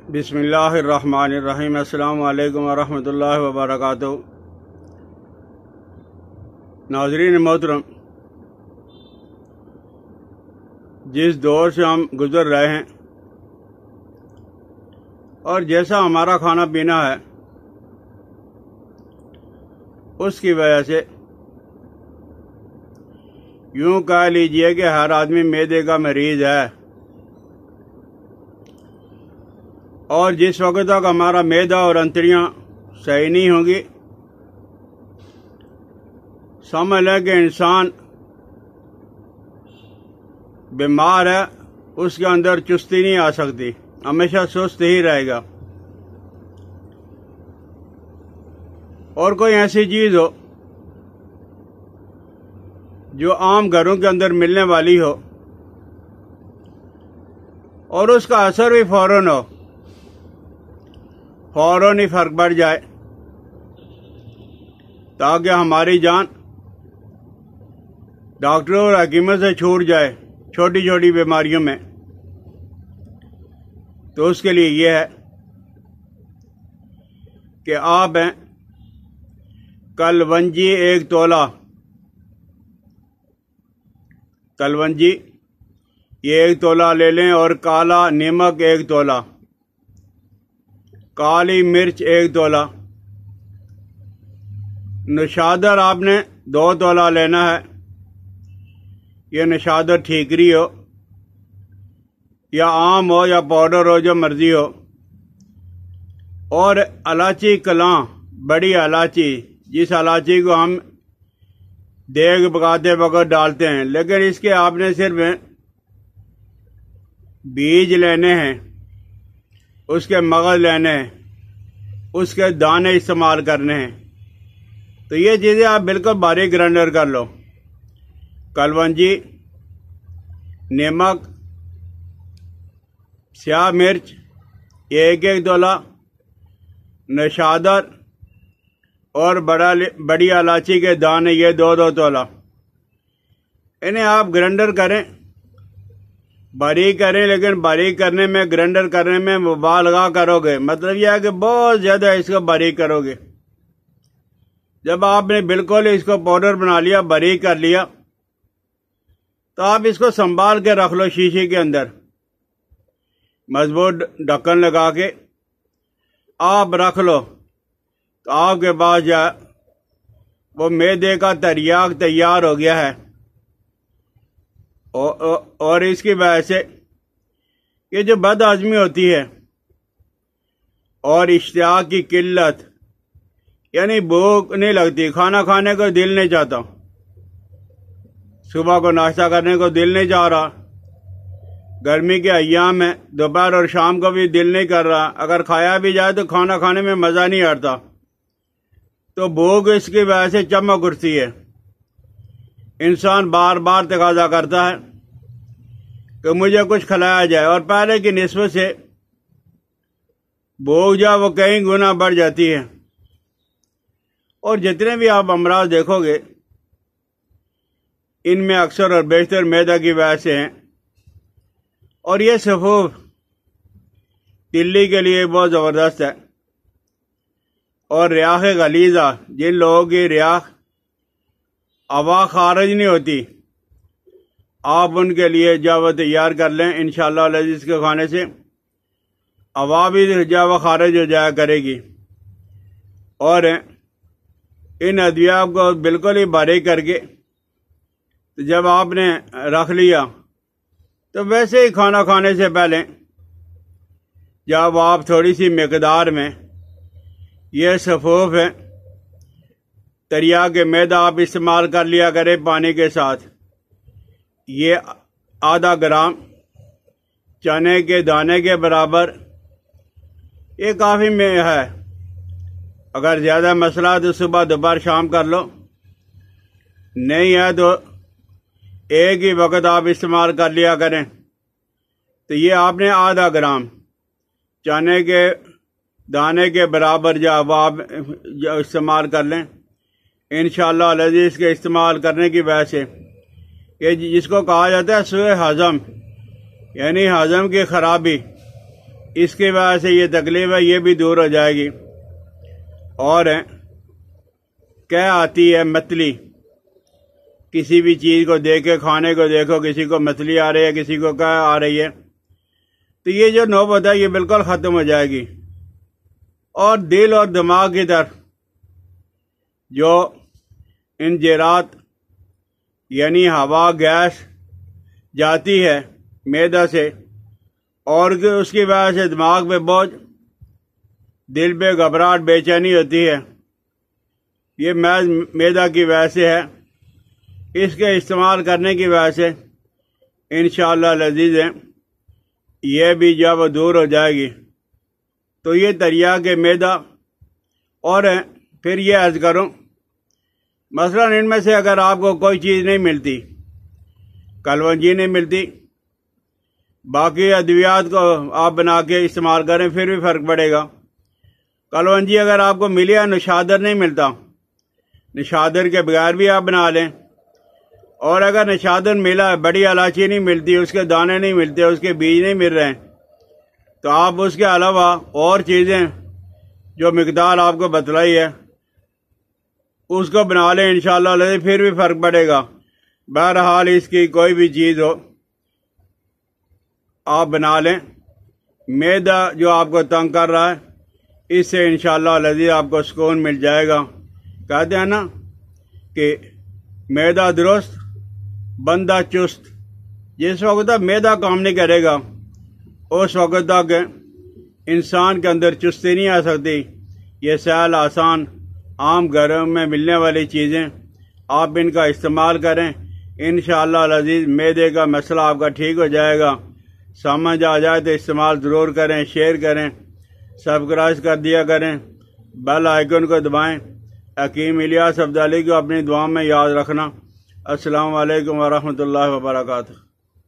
بسم اللہ الرحمن الرحیم۔ السلام علیکم ورحمۃ اللہ وبرکاتہ۔ ناظرین محترم، جس دور سے ہم گزر رہے ہیں اور جیسا ہمارا کھانا پینا ہے، اس کی وجہ سے یوں کہہ لیجئے کہ ہر آدمی معدے کا مریض ہے، اور جس وقت تک ہمارا معدہ اور انتڑیاں صحیح نہیں ہوں گی، سمجھ لیں کہ انسان بیمار ہے، اس کے اندر چستی نہیں آ سکتی، ہمیشہ سست ہی رہے گا۔ اور کوئی ایسی چیز ہو جو عام گھروں کے اندر ملنے والی ہو اور اس کا اثر بھی فوراً ہو، فوراً ہی فرق پڑ جائے، تاکہ ہماری جان ڈاکٹروں اور حکیموں سے چھوٹ جائے چھوٹی چھوٹی بیماریوں میں، تو اس کے لیے یہ ہے کہ آپ ہیں کلونجی 1 تولہ، کلونجی یہ 1 تولہ لے لیں، اور کالا نمک 1 تولہ، کالی مرچ 1 تولہ، نشادر آپ نے 2 تولہ لینا ہے۔ یہ نشادر ٹھیکری ہو یا عام ہو یا پاؤڈر ہو، جو مرضی ہو، اور الائچی کلاں، بڑی الائچی، جس الائچی کو ہم دیگ پکاتے وقت ڈالتے ہیں، لیکن اس کے آپ نے صرف بیج لینے ہیں، اس کے مغز لینے ہیں، اس کے دانے استعمال کرنے ہیں۔ تو یہ چیزیں آپ بالکل باریک گرائنڈر کر لو۔ کلونجی، نمک، سیاہ مرچ یہ 1 تولہ، نشادر اور بڑی الائچی کے دانے یہ 2 تولہ، انہیں آپ گرائنڈر کریں، باریک کریں، لیکن باریک کرنے میں، گرائنڈر کرنے میں مبالغہ کرو گے، مطلب یہ ہے کہ بہت زیادہ اس کو باریک کرو گے۔ جب آپ نے بالکل اس کو پاؤڈر بنا لیا، باریک کر لیا، تو آپ اس کو سنبھال کے رکھ لو شیشے کے اندر، مضبوط ڈھکن لگا کے آپ رکھ لو، تو آپ کے پاس وہ معدے کا تریاق تیار ہو گیا ہے۔ اور اس کی وجہ سے یہ جو بد ہضمی ہوتی ہے اور اشتہا کی قلت، یعنی بھوک نہیں لگتی، کھانا کھانے کو دل نہیں چاہتا، صبح کو ناشتہ کرنے کو دل نہیں چاہ رہا، گرمی کے ایام میں دوپہر اور شام کو بھی دل نہیں کر رہا، اگر کھایا بھی جائے تو کھانا کھانے میں مزہ نہیں آتا، تو بھوک اس کی وجہ سے چمک اٹھتی ہے۔ انسان بار بار تقاضا کرتا ہے کہ مجھے کچھ کھلایا جائے، اور پہلے کی نسبت سے بھوک وہ کئی گنا بڑھ جاتی ہے۔ اور جتنے بھی آپ امراض دیکھو گے، ان میں اکثر اور بیشتر معدہ کی وجہ سے ہیں، اور یہ سفوف تلی کے لیے بہت زبردست ہے۔ اور ریاح غلیظہ، جن لوگوں کی ریاح ہوا خارج نہیں ہوتی، آپ ان کے لیے وہ تیار کر لیں، انشاءاللہ العزیز کے کھانے سے ہوا بھی وہ خارج ہو جایا کرے گی۔ اور ان ادویہ کو بالکل ہی باریک کر کے جب آپ نے رکھ لیا، تو ویسے ہی کھانا کھانے سے پہلے جب آپ تھوڑی سی مقدار میں یہ سفوف ہے تریاق معدہ آپ استعمال کر لیا کریں پانی کے ساتھ۔ یہ ½ گرام چنے کے دانے کے برابر، یہ کافی میں ہے۔ اگر زیادہ مسئلہ ہے تو صبح دوپہر شام کر لو، نہیں ہے تو ایک ہی وقت آپ استعمال کر لیا کریں۔ تو یہ آپ نے ½ گرام چنے کے دانے کے برابر جب آپ استعمال کر لیں، انشاءاللہ العزیز کے استعمال کرنے کی وجہ سے یہ جس کو کہا جاتا ہے سوء ہضم، یعنی ہضم کی خرابی، اس کی وجہ سے یہ تکلیف ہے یہ بھی دور ہو جائے گی۔ اور کیا آتی ہے متلی، کسی بھی چیز کو دیکھ کے کھانے کو دیکھو، کسی کو متلی آ رہی ہے، کسی کو کیا آ رہی ہے، تو یہ جو نوبت ہے یہ بالکل ختم ہو جائے گی۔ اور دل اور دماغ کی طرف جو انجرات یعنی ہوا گیس جاتی ہے معدہ سے، اور اس کی وجہ سے دماغ پہ بوجھ، دل پہ گھبراہٹ، بے چینی ہوتی ہے، یہ محض معدہ کی وجہ سے ہے۔ اس کے استعمال کرنے کی وجہ سے انشاءاللہ العزیز یہ بھی جب دور ہو جائے گی تو یہ تریاق معدہ۔ اور پھر یہ عرض کروں، مثلا ان میں سے اگر آپ کو کوئی چیز نہیں ملتی، کلونجی نہیں ملتی، باقی ادویات کو آپ بنا کے استعمال کریں پھر بھی فرق پڑے گا۔ کلونجی اگر آپ کو ملی ہے، نشادر نہیں ملتا، نشادر کے بغیر بھی آپ بنا لیں۔ اور اگر نشادر ملا، بڑی الائچی نہیں ملتی، اس کے دانے نہیں ملتے، اس کے بیج نہیں مل رہے، تو آپ اس کے علاوہ اور چیزیں جو مقدار آپ کو بتلائی ہے اس کو بنا لیں انشاءاللہ، پھر بھی فرق پڑے گا۔ بہرحال اس کی کوئی بھی چیز ہو آپ بنا لیں۔ معدہ جو آپ کو تنگ کر رہا ہے اس سے انشاءاللہ العزیز آپ کو سکون مل جائے گا۔ کہتے ہیں نا کہ معدہ درست بندہ چست، جس وقت تک معدہ کام نہیں کرے گا اس وقت تک انسان کے اندر چستی نہیں آ سکتی۔ یہ سہل آسان عام گھروں میں ملنے والی چیزیں آپ ان کا استعمال کریں، انشاءاللہ العزیز معدے کا مسئلہ آپ کا ٹھیک ہو جائے گا۔ سمجھ آ جائے تو استعمال ضرور کریں، شیئر کریں، سبسکرائب کر دیا کریں، بیل آئیکن کو دبائیں۔ حکیم الیاس عبدالی کو اپنی دعا میں یاد رکھنا۔ السلام علیکم ورحمۃ اللہ وبرکاتہ۔